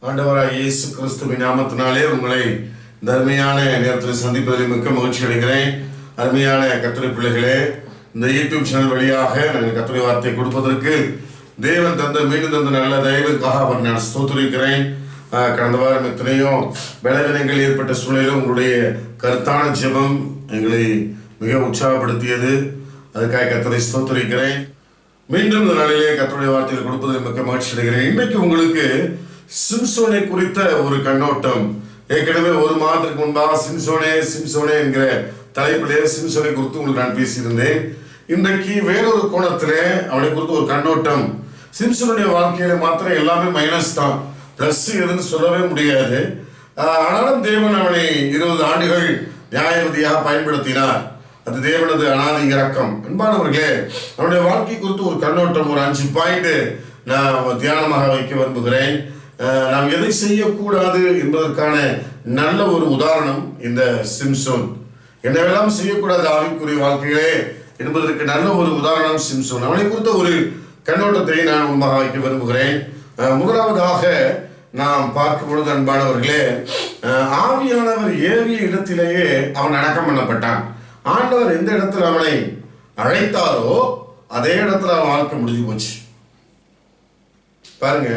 ஆண்டவராய் இயேசு கிறிஸ்துவின் நாமத்தினாலே உங்களை இந்த அருமையான நேரத்தில் சந்திப்பதில் மிக்க மகிழ்ச்சி அடைகிறேன். அருமையான கர்த்தருடைய பிள்ளைகளே, இந்த யூடியூப் சேனல் வழியாக நாங்கள் கர்த்தருடைய வார்த்தை கொடுப்பதற்கு தேவன் மீண்டும் தந்த நல்ல தயவுக்காக அவர் நான் ஸ்தோத்திரிக்கிறேன். கடந்த வாரம் எத்தனையோ பலவீனங்கள் ஏற்பட்ட சூழ்நிலையில் உங்களுடைய கருத்தான ஜெபம் எங்களை மிக உற்சாகப்படுத்தியது. அதுக்காக கர்த்தரை ஸ்தோத்திரிக்கிறேன். மீண்டும் இந்த நாளிலே கர்த்தருடைய வார்த்தையில் கொடுப்பதில் மிக்க மகிழ்ச்சி அடைகிறேன். இன்றைக்கு உங்களுக்கு சிம்சோனை குறித்த ஒரு கண்ணோட்டம். ஏற்கனவே ஒரு மாதத்திற்கு முன்பாக சிம்சோனே என்கிற தலைப்பிலே சிம்சோனை குறித்து உங்களுக்கு நான் பேசியிருந்தேன். இன்றைக்கு வேறொரு கோணத்திலே அவனை குறித்து ஒரு கண்ணோட்டம். சிம்சோனுடைய வாழ்க்கையில மாத்திரம் எல்லாமே மைனஸ் தான், பிளஸ் எதுன்னு சொல்லவே முடியாது. ஆனாலும் தேவன் அவனை 20 ஆண்டுகள் நியாயவதியாக பயன்படுத்தினார். அது தேவனது அனாதி இரக்கம். அன்பானவர்களே, அவனுடைய வாழ்க்கை குறித்து ஒரு கண்ணோட்டம், ஒரு 5 பாயிண்ட் நான் தியானமாக வைக்க விரும்புகிறேன். நாம் எதை செய்யக்கூடாது என்பதற்கான நல்ல ஒரு உதாரணம் இந்த சிம்சோன். என்னவெல்லாம் செய்யக்கூடாது ஆவிக்குரிய வாழ்க்கையிலே என்பதற்கு நல்ல ஒரு உதாரணம் சிம்சோன். அவனை குறித்த ஒரு கண்ணோட்டத்தை நான் முன்பாக வைக்க விரும்புகிறேன். முதலாவதாக நாம் பார்க்கும் பொழுது அன்பானவர்களே, ஆவியானவர் ஏவிய இடத்திலேயே அவன் அடக்கம் பண்ணப்பட்டான். ஆண்டவர் எந்த இடத்துல அவனை அழைத்தாரோ அதே இடத்துல அவன் வாழ்க்கை முடிஞ்சு போச்சு. பாருங்க,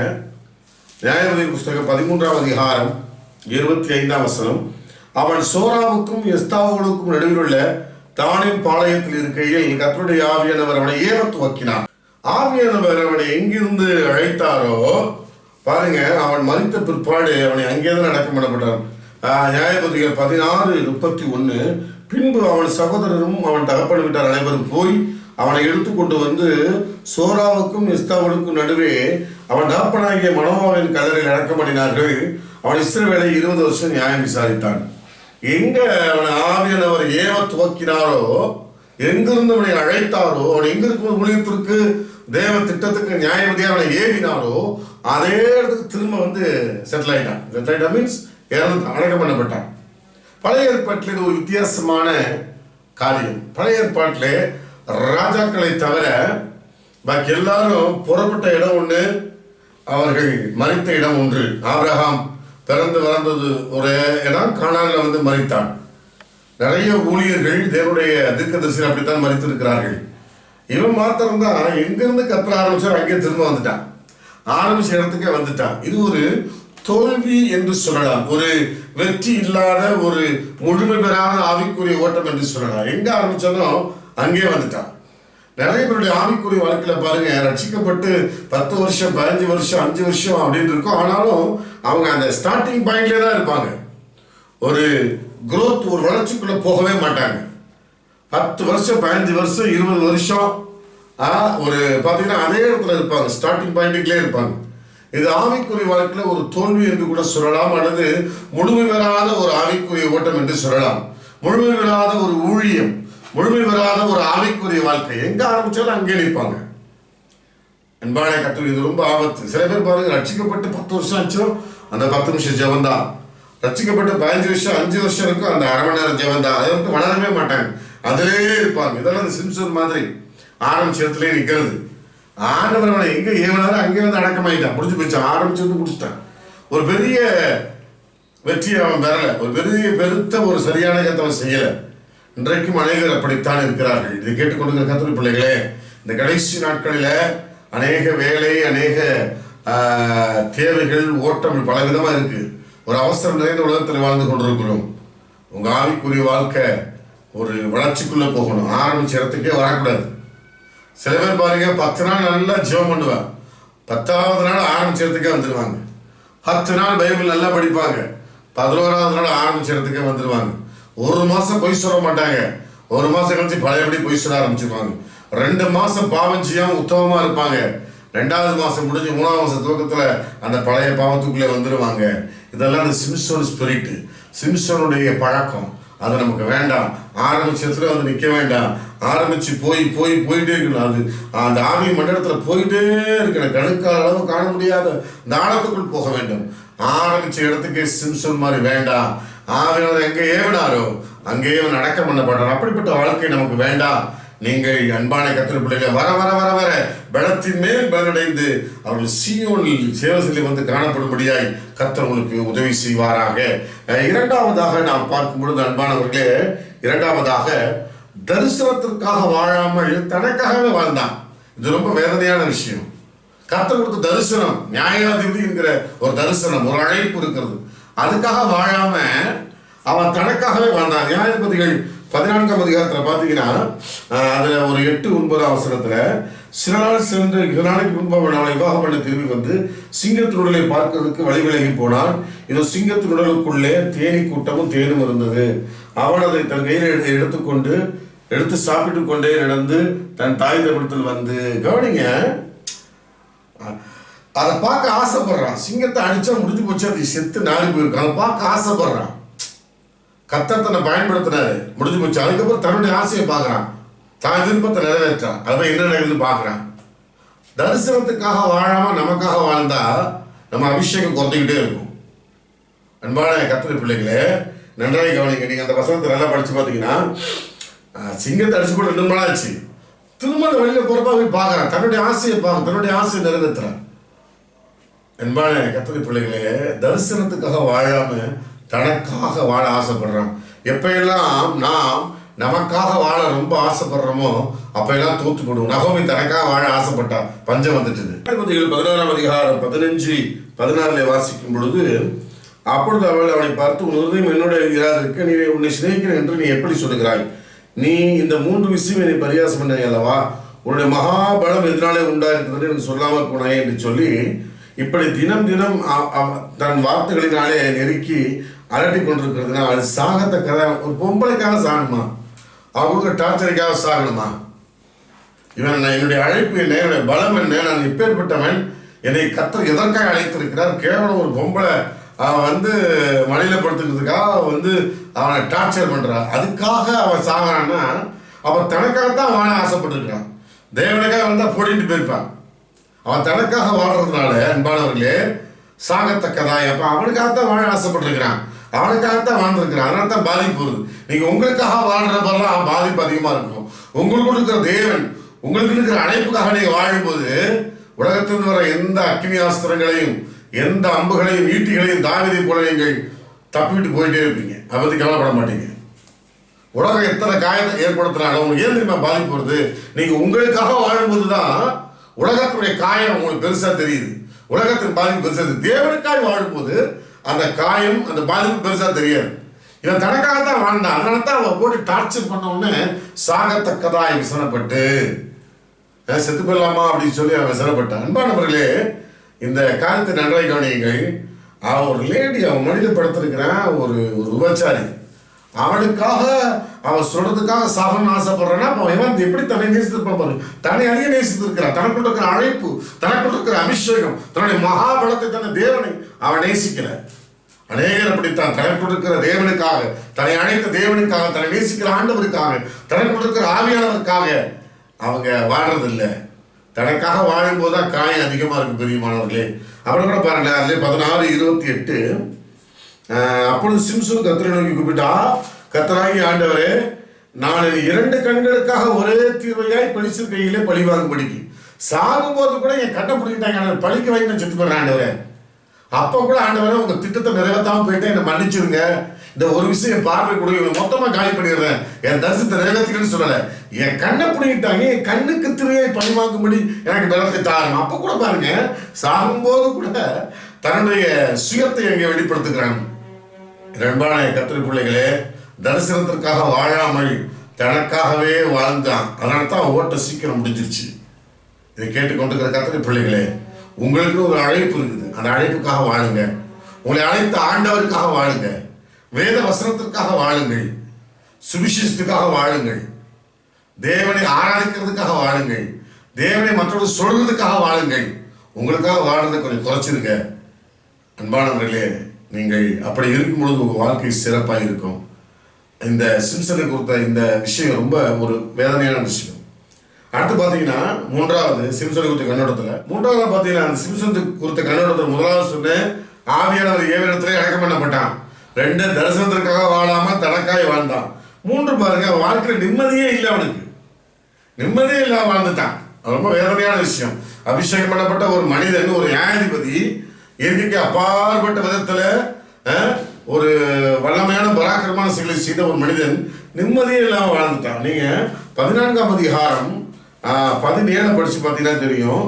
நியாயாதிபதி புஸ்தகம் 13ஆம் அதிகாரம் 25ஆம் வசனம். அவன் சோராவுக்கும் எஸ்தாவுக்கும் நடுவில் உள்ள தானின் பாளையத்தில் இருக்கையில் கர்த்தருடைய ஆவியானவர் அவனை ஏவ துவக்கினார். ஆவியானவர் அவனை எங்கிருந்து அழைத்தாரோ பாருங்க, அவன் மரித்த பிற்பாடு அவனை அங்கேதான் அடக்கம் பண்ணப்பட்டான். நியாயாதிபதிகள் 16:31. பின்பு அவன் சகோதரரும் அவன் தகப்பன் வீட்டார் அனைவரும் போய் அவனை எடுத்துக்கொண்டு வந்து சோராவுக்கும் எஸ்தாவுக்கும் நடுவே அவன் தகப்பனாகிய மனோவாவின் கல்லறையில் அடக்கம் பண்ணினார்கள். அவன் இஸ்ரவேலை 20 வருஷம் நியாயம் விசாரித்தான். எங்க அவனை ஆவியானவர் ஏவ துவக்கினாரோ, எங்கிருந்து அவனை அழைத்தாரோ, அவன் எங்கிருக்கும் ஊழியத்திற்கு தேவ திட்டத்துக்கு நியாயவதியாக அவனை ஏவினாரோ அதே இடத்துக்கு திரும்ப செட்டில் ஆயிட்டான். மீன்ஸ் அடக்கம் பண்ணப்பட்டான். பழைய ஏற்பாட்டில் இது ஒரு வித்தியாசமான காரியம். பழைய ஏற்பாட்டிலே ராஜாக்களை தவிர பாக்கி எல்லாரும் புறப்பட்ட இடம் ஒன்று, அவர்கள் மரித்த இடம் ஒன்று. ஆபிரகாம் பிறந்து வளர்ந்தது ஒரு இடம், கானான்ல மரித்தான். நிறைய ஊழியர்கள் தேவனுடைய தீர்க்கதரிசிகள் அப்படித்தான் மரித்திருக்கிறார்கள். இவன் மாத்திரம்தான் எங்கிருந்து கற்ற ஆரம்பிச்சார் அங்கே திரும்ப வந்துட்டான், ஆரம்பிச்ச இடத்துக்கே வந்துட்டான். இது ஒரு தோல்வி என்று சொல்லலாம், ஒரு வெற்றி இல்லாத ஒரு முழுமை பெறாத ஆவிக்குரிய ஓட்டம் என்று சொல்லலாம். எங்க ஆரம்பிச்சாலும் அங்கே வந்துட்டான். நிறைய பேருடைய ஆவிக்குரிய வாழ்க்கையில பாருங்க, ரட்சிக்கப்பட்டு 10 வருஷம் 15 வருஷம் 5 வருஷம் அப்படின்னு இருக்கும். ஆனாலும் அவங்க அந்த ஸ்டார்டிங் பாயிண்ட்லேயே தான் இருப்பாங்க. ஒரு growth, ஒரு வளர்ச்சிக்குள்ள போகவே மாட்டாங்க. 10 வருஷம் 15 வருஷம் 20 வருஷம் ஒரு பார்த்தீங்கன்னா அதே இடத்துல இருப்பாங்க, ஸ்டார்டிங் பாயிண்ட்டுக்குள்ளே இருப்பாங்க. இது ஆவிக்குரிய வாழ்க்கையில ஒரு தோல்வி என்று கூட சொல்லலாம், அல்லது முழுமை பெறாத ஒரு ஆவிக்குரிய ஓட்டம் என்று சொல்லலாம். முழுமை பெறாத ஒரு ஊழியம், முழுமை பெறாத ஒரு ஆவிக்குரிய வாழ்க்கை. எங்க ஆரம்பிச்சாலும் அங்கே நிற்பாங்க. அன்பான கர்த்தர், இது ரொம்ப ஆபத்து. சில பேர் பாருங்க, ரட்சிக்கப்பட்டு 10 வருஷம் ஆச்சும் அந்த 10 நிமிஷம் ஜெபம் தான். ரட்சிக்கப்பட்டு 15 வருஷம் 5 வருஷம் இருக்கும், அந்த அரை மணி நேரம் ஜெபம் தான். அதை விட்டு வளரவே மாட்டாங்க, அதிலே இருப்பாங்க. இதெல்லாம் அந்த சிம்சோன் மாதிரி ஆரம்பிச்ச இடத்துலேயே நிற்கிறது. ஆண்டவர் அவனை எங்க ஏவனாலும் அங்கே அடக்கமாயிட்டான், முடிஞ்சு போயிடுச்சு. ஆரம்பிச்சு முடிச்சுட்டான். ஒரு பெரிய வெற்றியை அவன் பெறல, ஒரு பெருத்த ஒரு சரியான அவன் செய்யலை. இன்றைக்கும் அநேகர் அப்படித்தான் இருக்கிறார்கள். இதை கேட்டுக்கொண்டிருக்கிற கர்த்தருடைய பிள்ளைகளே, இந்த கடைசி நாட்களில் அநேக வேலை, அநேக தேவைகள், ஓட்டம் பல விதமா இருக்கு. ஒரு அவசரம் நிறைந்த உலகத்தில் வாழ்ந்து கொண்டிருக்கிறோம். உங்க ஆவிக்குரிய வாழ்க்கை ஒரு வளர்ச்சிக்குள்ள போகணும், ஆரம்பிச்ச இடத்துக்கே வரக்கூடாது. சில பேர் பாருங்க, 10 நாள் நல்லா ஜெபம் பண்ணுவாங்க, 10ஆவது நாள் ஆரம்பிச்ச இடத்துக்கே வந்துடுவாங்க. 10 நாள் பைபிள் நல்லா படிப்பாங்க, 11ஆவது நாள் ஆரம்பிச்ச இடத்துக்கே வந்துடுவாங்க. 1 மாசம் பொய் சொல்ல மாட்டாங்க, 1 மாசம் கழிச்சு பழையபடி பொய் சொல்ல ஆரம்பிச்சிருவாங்க. 2 மாசம் பாவம் செய்யாம உத்தமமா இருப்பாங்க, 2வது மாசம் முடிஞ்சு 3ஆம் மாசம் துவக்கத்துல அந்த பழைய பாவத்துக்குள்ளே வந்துடுவாங்க. இதெல்லாம் அந்த சிம்சோன் ஸ்பிரிட், சிம்சோனுடைய பழக்கம். அது நமக்கு வேண்டாம். ஆரம்பிச்சதுல நிற்க வேண்டாம், ஆரம்பிச்சு போயிட்டே இருக்கணும். அது அந்த ஆவி மண்டலத்தில் போயிட்டே இருக்கணும், கணுக்கால அளவு காண முடியாத இந்த ஆழத்துக்குள் போக வேண்டும். ஆரம்பிச்ச இடத்துக்கு சிம்சோன் மாதிரி வேண்டாம். ஆவியானவர் எங்கே ஏவினாரோ அங்கேயே அடக்கம் பண்ணப்பட்டார். அப்படிப்பட்ட வாழ்க்கை நமக்கு வேண்டாம் நீங்கள் அன்பான கர்த்தருடைய பிள்ளைகளை வர வர வர வர பலத்தின் மேல் பலனடைந்து அவர்கள் சீயோனில் சேவசிலே வந்து காணப்படும்படியாய் கர்த்தர் உங்களுக்கு உதவி செய்வாராக. இரண்டாவதாக நாம் பார்க்கும் பொழுது அன்பானவர்களே, இரண்டாவதாக தரிசனத்திற்காக வாழாமல் தனக்காகவே வாழ்ந்தான். இது ரொம்ப வேதனையான விஷயம். கர்த்தர் கொடுத்த தரிசனம், நியாயாதிபதி என்கிற ஒரு தரிசனம், ஒரு அழைப்பு இருக்கிறது. அதுக்காக வாழாம அவன் தனக்காகவே வாழ்ந்தான். நியாயாதிபதிகள் 14ஆம் அதிகாரத்தில் பார்த்தீங்கன்னா அதில் ஒரு 8-9 வசனத்தில், சில நாள் சென்று 2 நாளைக்கு முன்பு அவன் அவனை விவாகம் பண்ண திரும்பி வந்து சிங்கத்தினுடலை பார்க்கிறதுக்கு வழி விலகி போனான். இதோ சிங்கத்தினுடலுக்குள்ளே தேனி கூட்டமும் தேனும் இருந்தது. அவன் அதை தன் கையில் எடுத்து சாப்பிட்டு கொண்டே நடந்து தன் தாய் தபத்தில் வந்து, கவனிங்க, அதை பார்க்க ஆசைப்படுறான். சிங்கத்தை அடிச்சா முடிஞ்சு போச்சு, அது செத்து நாளை போயிருக்கான். அதை பார்க்க ஆசைப்படுறான். கர்த்தர் தன்னை பயன்படுத்தினாரு, முடிஞ்சு போச்சு. அதுக்கப்புறம் தன்னுடைய ஆசையை பார்க்குறான், தான் விருப்பத்தை நிறைவேற்றான். அதான் என்ன நடக்குதுன்னு பார்க்குறான். தரிசனத்துக்காக வாழாம நமக்காக வாழ்ந்தா நம்ம அபிஷேகம் குறைஞ்சிக்கிட்டே இருக்கும். அன்பான கர்த்தருடைய பிள்ளைகளே, நன்றாக கவனிங்க. நீங்கள் அந்த வசனத்தை நல்லா படித்து பார்த்தீங்கன்னா, சிங்கத்தை அடிச்சு போட்டு 2 நாள் ஆச்சு. திரும்ப அந்த வழியில் போகிறப்ப போய் பார்க்குறான், தன்னுடைய ஆசையை நிறைவேற்றுறான். அன்பான கர்த்தருடைய பிள்ளைகளே, தரிசனத்துக்காக வாழாம தனக்காக வாழ ஆசைப்படுறான். எப்பெல்லாம் நாம் நமக்காக வாழ ரொம்ப ஆசைப்படுறோமோ அப்பெல்லாம் தோத்து போடுவோம். நகோமி தனக்காக வாழ ஆசைப்பட்டா, பஞ்சம் வந்துட்டுது. 16ஆம் அதிகாரம் 15-16 வாசிக்கும் பொழுது, அப்பொழுது அவள் அவனை பார்த்து, உன் இருதயம் என்னோட இராதிருக்க, நீ உன்னை சிநேகிக்கிறேன் என்று நீ எப்படி சொல்லுகிறாய்? நீ இந்த 3 விஷயம் என்னை பரியாசம் பண்ண அல்லவா? உன்னுடைய மகாபலம் எதனாலே உண்டாயிருக்கிறது எனக்கு சொல்லாமல் போனாயே என்று சொல்லி, இப்படி தினம் தினம் தன் வார்த்தைகளினாலே நெருக்கி அலட்டி கொண்டிருக்கிறதுனா அது சாகத்தக்கதா? ஒரு பொம்பளைக்காக சாகணுமா? அவங்களுக்கு டார்ச்சருக்காக சாகணுமா? இவன் என்னுடைய அழைப்பு என்ன, என்னுடைய பலம் என்ன, நான் எப்பேற்பட்டவன், என்னை கர்த்தர் எதற்காக அழைத்திருக்கிறார்? கேவலம் ஒரு பொம்பளை வந்து மழையில படுத்துக்கிறதுக்காக அவனை டார்ச்சர் பண்றான். அதுக்காக அவன் சாகிறான்னா அவன் தனக்காகத்தான் வாழ ஆசைப்பட்டிருக்கிறான். தேவனுக்காக வந்தா போடிட்டு போயிருப்பான். அவன் தனக்காக வாழ்றதுனால அன்பானவர்களே சாகத்தக்கதாய். அப்ப அவனுக்காகத்தான் வாழ ஆசைப்பட்டிருக்கிறான், அவனுக்காகத்தான் வாழ்ந்துருக்கிறான். அதனால தான் பாதிப்பு வருது. நீங்க உங்களுக்காக வாழ்றப்பெல்லாம் பாதிப்பு அதிகமா இருக்கும். உங்களுக்கு இருக்கிற தேவன், உங்களுக்கு இருக்கிற அழைப்புக்காக நீங்க வாழும்போது உலகத்திலிருந்து வர எந்த அக்னி ஆஸ்திரங்களையும் எந்த அம்புகளையும் ஈட்டிகளையும் தாவீதை போல நீங்கள் தப்பிட்டு போயிட்டே இருப்பீங்க. அதை பற்றி கவலைப்பட மாட்டீங்க. உலகம் எத்தனை காயத்தை ஏற்படுத்தினாலும் உங்களுக்கு ஏன் தெரியுமா பாதிப்பு வருது? நீங்க உங்களுக்காக வாழும்போது தான் உலகத்துடைய காயம் உங்களுக்கு பெருசா தெரியுது, உலகத்தின் பாதிப்பு பெருசா தெரியுது. தேவனுக்காக வாழும்போது அந்த காயம், அந்த பாதிப்பு பெருசா தெரியாது. இவன் தனக்காகத்தான் வாழ்ந்தான். அதனால தான் அவன் போட்டு டார்ச்சர் பண்ண உடனே சாகத்தக்கதாய் விசனப்பட்டு செத்து போயிடலாமா அப்படின்னு சொல்லி அவன் விசனப்பட்டான். அன்பானவர்களே, இந்த காரியத்தை நன்றாய் கவனியுங்கள். அவன் ஒரு லேடி, அவன் மடியில் படுத்திருக்கிறான், ஒரு விபச்சாரி. அவனுக்காக அவன் சொல்றதுக்காக சாகணும்னு ஆசைப்படுறான்னா அவன் எப்படி தன்னை நேசித்திருப்பான் பாரு. தன்னை அதிக நேசித்திருக்கிறான். தனக்குள்ள இருக்கிற அழைப்பு, தனக்குள்ள இருக்கிற அபிஷேகம், தன்னுடைய மகாபலத்தை, தன்னை தேவனை அவன் நேசிக்கல. அநேகர் அப்படித்தான் தனக்குள்ள இருக்கிற தேவனுக்காக, தன்னை அழைத்த தேவனுக்காக, தன்னை நேசிக்கிற ஆண்டவருக்காக, தனக்குள்ள இருக்கிற ஆவியானவருக்காக அவங்க வாழ்றதில்லை. தனக்காக வாழும் போதுதான் காயம் அதிகமாக இருக்கு பெரியமானவர்களே. அப்புறம் கூட பாருங்களேன், அதுலேயே 16:28 அப்பொழுது சிம்சோன் கர்த்தரை நோக்கி கூப்பிட்டா, கர்த்தராகிய ஆண்டவரே, நான் 2 கண்களுக்காக ஒரே தீர்வையாய் பலிச்சர் கையிலே பழி வாங்கும்படிக்கு சாகும்போது கூட என் கண்ணை பிடிக்கிட்டாங்க, பழிக்க வாங்கி நான் செத்து போடுறேன் ஆண்டவரே. அப்போ கூட ஆண்டவரே உங்க திட்டத்தை நிறைவேற்றாம போயிட்டேன், என்னை மன்னிச்சிருங்க. இந்த ஒரு விஷயம் பார்வை கொடுங்க, மொத்தமா காலி பண்ணிடுறேன், என் தரிசனத்தை நிறைவேற்றிக்கன்னு சொல்லலை. என் கண்ணை பிடிக்கிட்டாங்க, என் கண்ணுக்கு திருவையை பழி வாங்கும்படி எனக்கு பலத்தை தாரும். அப்போ கூட பாருங்க, சாகும்போது கூட தன்னுடைய சுயத்தை எங்கே வெளிப்படுத்துகிறாங்க. அன்பான கர்த்தருடைய பிள்ளைகளே, தரிசனத்திற்காக வாழாமல் தனக்காகவே வாழ்ந்தான். அதனால தான் ஓட்ட சீக்கிரம் முடிஞ்சிருச்சு. இதை கேட்டுக்கொண்டிருக்கிற கர்த்தருடைய பிள்ளைகளே, உங்களுக்கு ஒரு அழைப்பு இருக்குது. அந்த அழைப்புக்காக வாழுங்க. உங்களை அழைத்த ஆண்டவருக்காக வாழுங்க. வேத வசனத்திற்காக வாழுங்கள். சுவிசேஷத்துக்காக வாழுங்கள். தேவனை ஆராதிக்கிறதுக்காக வாழுங்கள். தேவனை மற்றவர்கள் சொல்றதுக்காக வாழுங்கள். உங்களுக்காக வாழ்றதை கொஞ்சம் குறைச்சிருங்க. அன்பானவர்களே, நீங்கள் அப்படி இருக்கும் பொழுது உங்கள் வாழ்க்கை சிறப்பாக இருக்கும். இந்த சிம்சனை குறித்த இந்த விஷயம் ரொம்ப ஒரு வேதனையான விஷயம். அடுத்து பார்த்தீங்கன்னா, 3வது சிம்சனை குறித்த கண்ணோட்டத்தில், 3வது பார்த்தீங்கன்னா, அந்த சிம்சனை குறித்த கண்ணோட்டத்தில் முதலாவது சொன்னேன், ஆவியானவர் ஏவிடத்திலே அடக்கம் பண்ணப்பட்டான். 2 தரிசனத்திற்காக வாழாம தனக்காய் வாழ்ந்தான். 3 பாருங்க, வாழ்க்கையில் நிம்மதியே இல்லை அவனுக்கு. நிம்மதியே இல்லாம வாழ்ந்துட்டான். ரொம்ப வேதனையான விஷயம். அபிஷேகம் பண்ணப்பட்ட ஒரு மனிதன், ஒரு நியாயாதிபதி, இயற்கைக்கு அப்பாற்பட்ட விதத்துல ஒரு வல்லமையான பராக்கிரமான செயலை செய்த ஒரு மனிதன் நிம்மதியே இல்லாம வாழ்ந்துட்டான். நீங்க 14ஆம் அதிகாரம் 17 படிச்சு பார்த்தீங்கன்னா தெரியும்.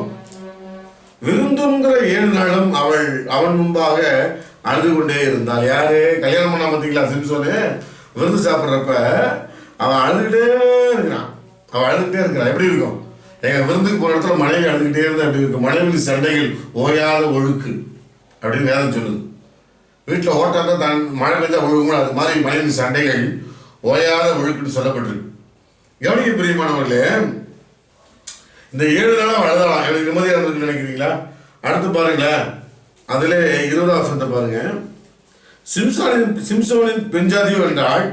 விருந்துங்கிற 7 நாளும் அவன் முன்பாக அழுது கொண்டே இருந்தாள். யாரு? கல்யாணம் பண்ணா பார்த்தீங்களா சிம்சோனு? விருந்து சாப்பிட்றப்ப அவன் அழுதுகிட்டே இருக்கிறான். எப்படி இருக்கும்? எங்க விருந்துக்கு போன இடத்துல மனைவி அழுதுகிட்டே இருந்தா எப்படி இருக்கும்? மனைவி சண்டைகள் ஓயாத ஒழுக்கு அப்படின்னு வேதம் சொல்லுது. வீட்டில் ஓட்டாங்க தான் மழை பெய்தா ஒழுங்கும், அது மாதிரி மனைவி சண்டைகள் ஓயாத ஒழுக்குன்னு சொல்லப்பட்டிருக்கு. கவனிக்க பிரியமானவர்களே, இந்த 7 நாளாக அழுதலாம். எனக்கு நிம்மதியாக இருந்திருக்கு நினைக்கிறீங்களா? அடுத்து பாருங்களேன், அதுல 20ஆம் வசனத்தை பாருங்க. சிம்சோனின் பெஞ்சாதியோ என்றால்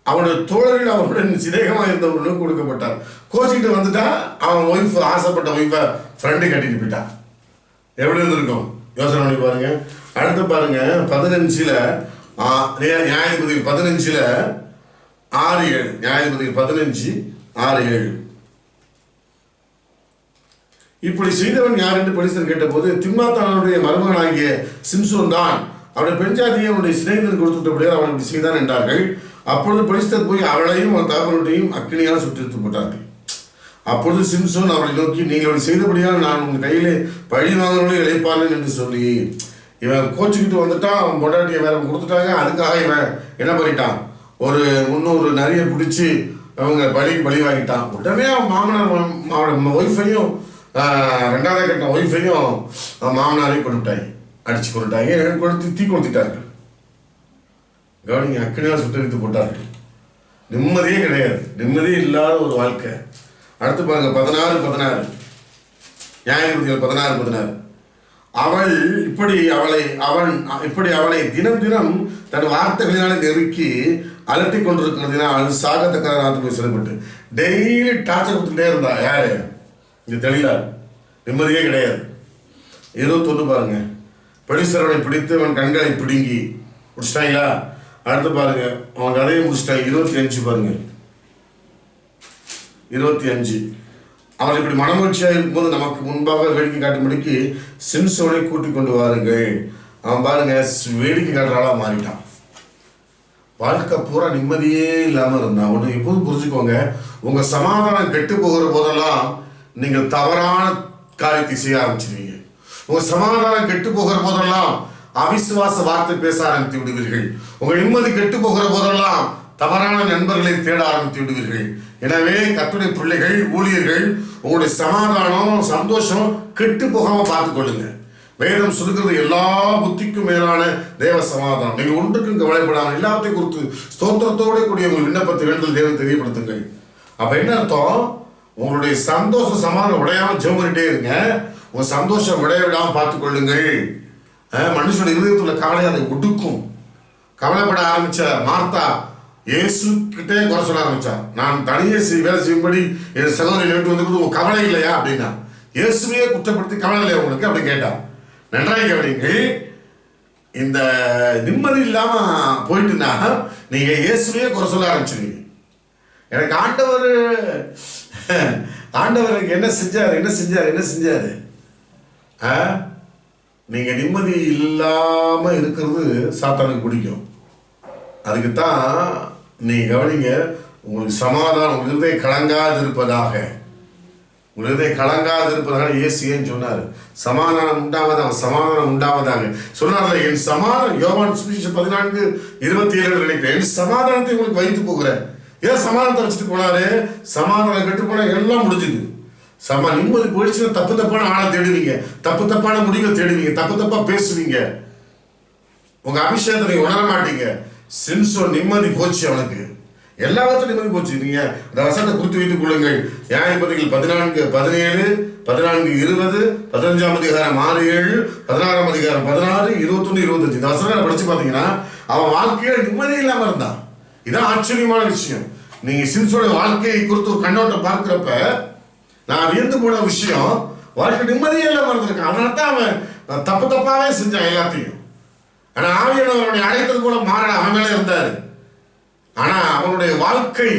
அவனுடைய தோழர்கள் அவருடன் சிநேகமாக இருந்தவர்களும் கொடுக்கப்பட்டார். கோச்சிக்கிட்டு வந்துட்டா அவன் ஒய்ஃப், ஆசைப்பட்ட ஒய்ஃபை ஃப்ரெண்டு கட்டிட்டு போயிட்டான். எப்படி இருந்திருக்கும் யோசனை பண்ணி பாருங்க. அடுத்து பாருங்க 15 நியாயாதிபதிகள் 15 6-7. நியாயாதிபதிகள் 15 6-7. இப்படி செய்தவன் யார் என்று பெலிஸ்தர் கேட்டபோது, திம்னாத்தானுடைய மருமகனாகிய சிம்சோன் தான், அவருடைய பெண்ஜாதியை அவனுடைய சிநேகிதன் கொடுத்துட்டபடியால் அவன் இப்படி செய்தான் என்றார்கள். அப்பொழுது பெலிஸ்தர் போய் அவளையும் அவன் தகப்பனுடையும் அக்கினியால் சுற்றித்து போட்டார்கள். அப்பொழுது சிம்சோன் அவளை நோக்கி, நீங்கள் செய்தபடியால் நான் உங்கள் கையிலே பழி வாங்கவர்களே இழைப்பார்கள் என்று சொல்லி, இவன் கோச்சிக்கிட்டு வந்துட்டான். அவன் பொண்டாட்டியை வேற கொடுத்துட்டாங்க. அதுக்காக இவன் என்ன பண்ணிட்டான்? ஒரு 300 நிறைய பிடிச்சி அவங்க பலி வாங்கிட்டான். உடனே அவன் மாமனார் அவனோட ஒய்ஃபையும் 2ஆவது கட்ட ஒய்ஃபையும் மாமனாரையும் கொண்டுட்டாங்க, அடிச்சு கொண்டுட்டாங்க, கொடுத்து தீ கொடுத்துட்டார்கள். கவனிங்க, அக்கினியால் சுட்டரித்து போட்டார்கள். நிம்மதியே கிடையாது, நிம்மதியே இல்லாத ஒரு வாழ்க்கை. அடுத்து பாருங்க 16 நியாயாதிபதிகள் 16 இப்படி அவளை தினம் தினம் தன் வார்த்தைகளினாலே நெருக்கி அலட்டி கொண்டிருக்கிறதுனால் சாகத்தக்க சிறைப்பட்டு டெய்லி டார்ச்சர் கொடுத்துட்டே இருந்தா. யாரு? இங்க தெளிலா நிம்மதியே கிடையாது. 21 பாருங்க. பெலிஸ்தரை பிடித்து அவன் கண்களை பிடுங்கி முடிச்சிட்டாங்களா? அடுத்து பாருங்க, அவன் கதையை முடிச்சிட்டாங்க. 25 பாருங்க. 25 அவள் இப்படி மனமகிழ்ச்சியாக இருக்கும்போது நமக்கு முன்பாக வேடிக்கை காட்டும்படிக்கு சிம்சோனை கூட்டிக் கொண்டு வாருங்கள். அவன் பாருங்க வேடிக்கை காட்டுறாளா மாறிட்டான். வாழ்க்கை பூரா நிம்மதியே இல்லாமல் இருந்தான். ஒன்று எப்போதும் புரிஞ்சுக்கோங்க, உங்கள் சமாதானம் கெட்டு போகிற போதெல்லாம் நீங்கள் தவறான காரியத்தை செய்ய ஆரம்பிச்சிருவீங்க. உங்கள் சமாதானம் கெட்டு போகிற போதெல்லாம் அவிசுவாச வார்த்தை பேச ஆரம்பித்து விடுவீர்கள். உங்கள் நிம்மதி கெட்டு போகிற போதெல்லாம் தவறான நண்பர்களை தேட ஆரம்பித்து விடுவீர்கள். எனவே கர்த்தருடைய பிள்ளைகள், ஊழியர்கள், உங்களுடைய சமாதானம், சந்தோஷம் கெட்டு போகாம பார்த்துக் கொள்ளுங்க. வேதம் சொல்லுகிறது எல்லா புத்திக்கும் மேலான தேவ சமாதானம். நீங்கள் ஒன்றுக்கும் கவலைப்படாமல் எல்லாத்தையும் குறித்து ஸ்தோத்திரத்தோடு கூடிய உங்கள் விண்ணப்பத்தை வேண்டுதல் தேவன் தெரியப்படுத்துங்கள். அப்ப என்ன அர்த்தம்? உங்களுடைய சந்தோஷ சமாதானம் உடையாம ஜெபம் பண்ணிட்டே இருங்க. உங்க சந்தோஷம் விடைய விடாமல் பார்த்துக் கொள்ளுங்கள். மனுஷனுடைய இதயத்துள்ள கவலை அதை ஒடுக்கும். கவலைப்பட ஆரம்பிச்ச மார்த்தா இயேசு கிட்டே குறை சொல்ல ஆரம்பிச்சா. நான் தனியே வேலை செய்யும்படி என் சகோதரி வீட்டு வந்து உங்க கவலை இல்லையா அப்படின்னா, இயேசுவையே குற்றப்படுத்தி கவலை இல்லையா உங்களுக்கு அப்படி கேட்டா. நன்றாக கவனிங்கள், இந்த நிம்மதி இல்லாம போயிட்டுனா நீங்க இயேசுவையே குறை சொல்ல ஆரம்பிச்சிருவீங்க. எனக்கு ஆண்டவருக்கு என்ன செஞ்சாரு நீங்க நிம்மதி இல்லாம இருக்கிறது சாத்தானுக்கு பிடிக்கும். அதுக்குத்தான் நீங்க கவனிங்க, உங்களுக்கு சமாதானம், உங்களுதே கலங்காது இருப்பதாக இயேசு ஏன் சொன்னார்? சமாதானம் உண்டாவதாக சொன்னார்ல. என் சமாதானம், யோவான் சுவிசேஷம் 14:27 நினைக்கிறேன், என் சமாதானத்தை உங்களுக்கு வைத்து போகிறேன். ஏன் சமாதானத்தை வச்சுட்டு போனாரு? சமாதானம் கெட்டு போனா எல்லாம் முடிஞ்சுது. நிம்மதி போயிடுச்சுன்னா தப்பான ஆளை தேடுவீங்க, தப்பான முடிவை தேடுவீங்க, தப்பா பேசுவீங்க, உங்க அபிஷேகத்தை நீங்க உணர மாட்டீங்க. சிம்சோன் நிம்மதி போச்சு, அவனுக்கு எல்லாத்துக்கும் நிம்மதி போச்சு. நீங்க அந்த வசனத்தை குறித்து வைத்துக் கொள்ளுங்கள். நியாயாதிபதிகள் 14, 17, 14, 20, 15ஆம் அதிகாரம் 6, 7, 16ஆம் அதிகாரம் 16, 21, 25 இந்த வசனங்களை படிச்சு பாத்தீங்கன்னா அவன் வாழ்க்கையில நிம்மதி இல்லாம இருந்தான். இதான் ஆச்சரியமான விஷயம். நீங்க சிம்சோட வாழ்க்கையை குறித்து ஒரு கண்ணோட்டம் பார்க்கிறப்ப நான் வியந்து போன விஷயம், வாழ்க்கை நிம்மதியே இல்லாம இருந்திருக்கான். அதனால தான் அவன் தப்பாவே செஞ்சான் எல்லாத்தையும். ஆனா ஆவியானவருடைய அழைத்தது போல மாறல, அவன் மேல இருந்தாரு. ஆனா அவனுடைய வாழ்க்கை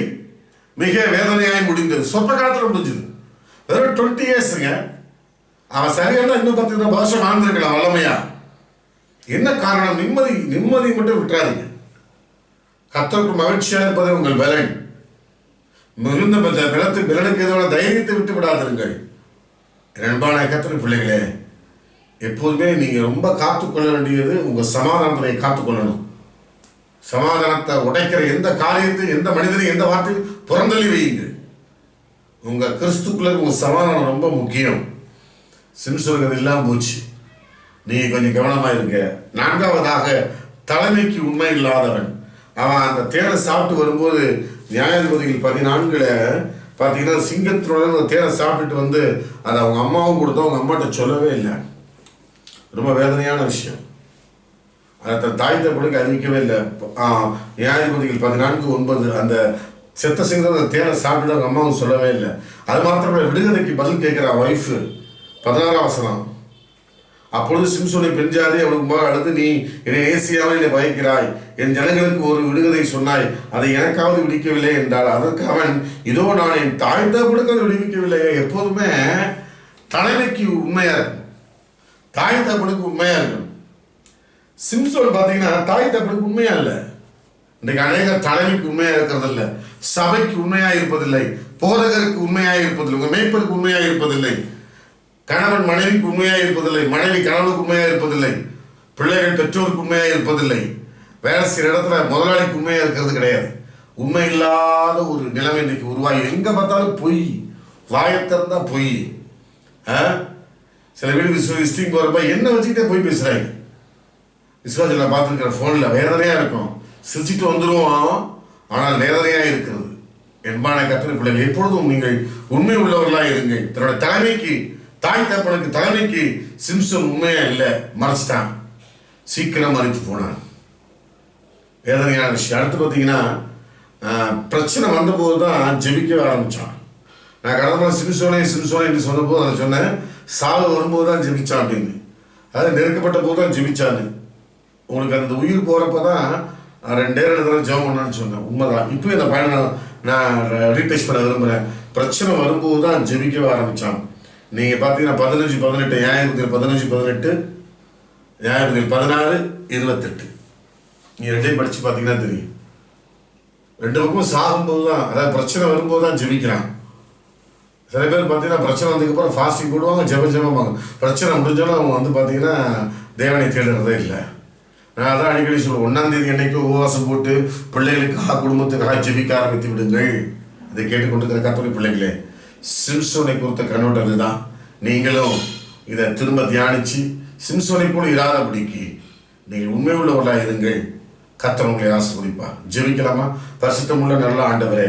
மிக வேதனையாய் முடிந்தது. சொற்ப காலத்தில் முடிஞ்சது. வெறும் 20 இயர்ஸுங்க. அவன் சரியான இன்னும் 10 வருஷம் வாழ்ந்திருக்கலாம் வல்லமையா. என்ன காரணம்? நிம்மதி மட்டும் விட்டுறாதீங்க. கர்த்தருக்கு மகிழ்ச்சியாக இருப்பதை உங்கள் பலன். மிகுந்த பலனுக்கு எதிரான தைரியத்தை விட்டு விடாதிருங்கள். அன்பான கர்த்தருடைய பிள்ளைகளே, எப்போதுமே நீங்க ரொம்ப காத்துக்கொள்ள வேண்டியது உங்க சமாதானத்தை காத்துக்கொள்ளணும். சமாதானத்தை உடைக்கிற எந்த காரியத்தை, எந்த மனிதனை, எந்த வார்த்தையும் புறந்தள்ளி வையுங்க. உங்க கிறிஸ்துக்குள்ள உங்க சமாதானம் ரொம்ப முக்கியம். சிம்சோனுக்கு எல்லாம் போச்சு. நீங்க கொஞ்சம் கவனமா இருங்க. 4வதாக தலைமைக்கு உண்மை இல்லாதவன். அவன் அந்த தேனை சாப்பிட்டு வரும்போது நியாயாதிபதிகள் 14 பார்த்தீங்கன்னா சிங்கத்தினோட தேனை சாப்பிட்டுட்டு வந்து அதை அவங்க அம்மாவும் கொடுத்தோம். அவங்க அம்மாட்ட சொல்லவே இல்லை. ரொம்ப வேதனையான விஷயம். அதை தன் தாய் தகப்பனுக்கு அறிவிக்கவே இல்லை. நியாயாதிபதிகள் 14:9 அந்த செத்த சிங்கத்தை அந்த தேனை சாப்பிட்டு அவங்க அம்மாவும் சொல்லவே இல்லை. அது மாத்திரமே விடுகதைக்கு பதில் கேட்குற ஒய்ஃபு 16ஆம் வசனம். அப்பொழுது சிம்சோனை பெண்ஜாதி அவனுக்கு முன்பாக அழுது, நீ என்னை நேசியாமல் என்னை பயக்கிறாய், என் ஜனங்களுக்கு ஒரு விடுகதை சொன்னாய், அதை எனக்காவது விடுவிக்கவில்லை என்றால். அதற்கு அவன், இதோ நான் என் தாய் தகப்பனுக்கு அதை விடுவிக்கவில்லையே. எப்போதுமே தலைமைக்கு உண்மையா இருக்கும், தாய் தகப்பனுக்கு உண்மையா இருக்கணும். சிம்சோன் பார்த்தீங்கன்னா தாய் தகப்பனுக்கு உண்மையா இல்லை. இன்றைக்கு அநேக தலைமைக்கு உண்மையா இருக்கிறது இல்லை, சபைக்கு உண்மையா இருப்பதில்லை, போதகருக்கு உண்மையாக இருப்பதில்லை, உங்க மேய்ப்பருக்கு உண்மையாக இருப்பதில்லை, கணவன் மனைவிக்கு உண்மையாக இருப்பதில்லை, மனைவி கணவனுக்கு உண்மையாக இருப்பதில்லை, பிள்ளைகள் பெற்றோருக்கு உண்மையாக இருப்பதில்லை, வேலை செய்கிற இடத்துல முதலாளிக்கு உண்மையாக இருக்கிறது கிடையாது. உண்மை இல்லாத ஒரு நிலைமை இன்னைக்கு உருவாகி எங்க பார்த்தாலும் பொய், வாயை திறந்தா பொய். சில வீடு விசிட்டிங் போறப்ப என்ன வச்சுக்கிட்டே போய் பேசுறாங்க. விசுவாசி நான் பார்த்துருக்கிற ஃபோன்ல வேதனையா இருக்கும். சிரிச்சுட்டு வந்துடுவோம், ஆனால் வேதனையா இருக்கிறது. என்பான கர்த்தருடைய பிள்ளைகள், எப்பொழுதும் நீங்கள் உண்மை உள்ளவர்களாக இருங்கள். தன்னோட தலைமைக்கு, தாய் தகப்பனுக்கு தலைமைக்கு சிம்சன் உண்மையா இல்லை, மறைச்சிட்டான், சீக்கிரம் மறைத்து போனான். வேதனையான விஷயம். அடுத்து பார்த்தீங்கன்னா பிரச்சனை வந்தபோது தான் ஜெபிக்க ஆரம்பித்தான். நான் கடந்த சிம்சோனே என்று சொன்னபோது அதை சொன்னேன், சாவு வரும்போது தான் ஜெபிச்சான் அப்படின்னு. அது நெருக்கப்பட்ட போது தான் ஜெபிச்சான்னு. உங்களுக்கு அந்த உயிர் போகிறப்ப தான் 2 தடவை ஜெபம் பண்ணான்னு சொன்னேன். உண்மைதான். இப்போ இந்த பயணம் நான் ரீடெஸ்ட் பண்ண விரும்புகிறேன். பிரச்சனை வரும்போது தான் ஜெபிக்கவே ஆரம்பித்தான். நீங்கள் பார்த்தீங்கன்னா 15-18 நியாயாதிபதிகள் 15-18 நியாயாதிபதிகள் 16-28 நீ 2 படித்து பார்த்தீங்கன்னா தெரியும். 2 பக்கமும் சாகும்போது தான், அதாவது பிரச்சனை வரும்போது தான் ஜெபிக்கிறான். சில பேர் பார்த்தீங்கன்னா பிரச்சனை வந்ததுக்கப்புறம் ஃபாஸ்டிங் போடுவாங்க, ஜெபமாங்க. பிரச்சனை முடிஞ்சாலும் அவங்க வந்து பார்த்தீங்கன்னா தேவனை தேடுறதே இல்லை. நான் அதான் அடிக்கடி சொல்லுவேன், 1ஆம் தேதி அன்னைக்கு உபவாசம் போட்டு பிள்ளைகளுக்காக, குடும்பத்துக்காக ஜெபிக்க ஆரம்பித்து விடுங்கள். இதை கேட்டுக்கொண்டிருக்கிற கர்த்தருடைய பிள்ளைகளே, சிம்சோனை குறித்த கண்ணோட்டம் இதுதான். நீங்களும் இதை திரும்ப தியானிச்சு சிம்சோனை போல இராதபடிக்கு நீங்கள் உண்மை உள்ளவர்களாக இருங்கள். கர்த்தர் உங்களை ஆசீர்வதிப்பார். ஜெபிக்கலாமா? பரிசுத்தமுள்ள நல்ல ஆண்டவரே,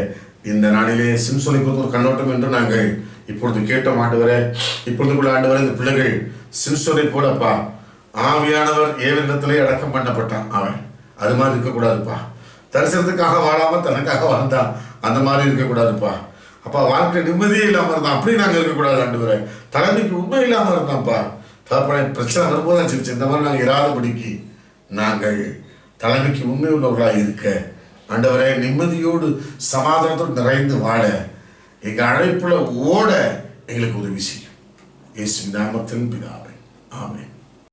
இந்த நாளிலே சிம்சோனை குறித்த ஒரு கண்ணோட்டம் என்று நாங்கள் இப்பொழுது கேட்டோம் ஆண்டவரே. இப்பொழுதுக்குள்ள ஆண்டவரே, இந்த பிள்ளைகள் சிம்சோனை போலப்பா, ஆவியானவர் ஏவனிடத்திலே அடக்கம் பண்ணப்பட்டான். அவன் அது மாதிரி இருக்கக்கூடாதுப்பா. தரிசனத்துக்காக வாழாம தனக்காக வாழ்ந்தான், அந்த மாதிரி இருக்கக்கூடாதுப்பா. அப்பா, வாழ்க்கை நிம்மதியே இல்லாமல் இருந்தான், அப்படி நாங்கள் இருக்கக்கூடாது ஆண்டவரே. தலைமைக்கு உண்மை இல்லாமல் இருந்தான்ப்பா. தகப்பனே, பிரச்சனை வரும்போது தான் சிரிச்சு, இந்த மாதிரி நாங்கள் இராதபடிக்கு நாங்கள் தலைமைக்கு உண்மை உள்ளவர்களாக இருக்க ஆண்டவரே, நிம்மதியோடு சமாதானத்தோடு நிறைந்து வாழ எங்கள் அழைப்புல ஓட எங்களுக்கு உதவி செய்யும். இயேசுவின் நாமத்தில் பிதாவே, ஆமென்.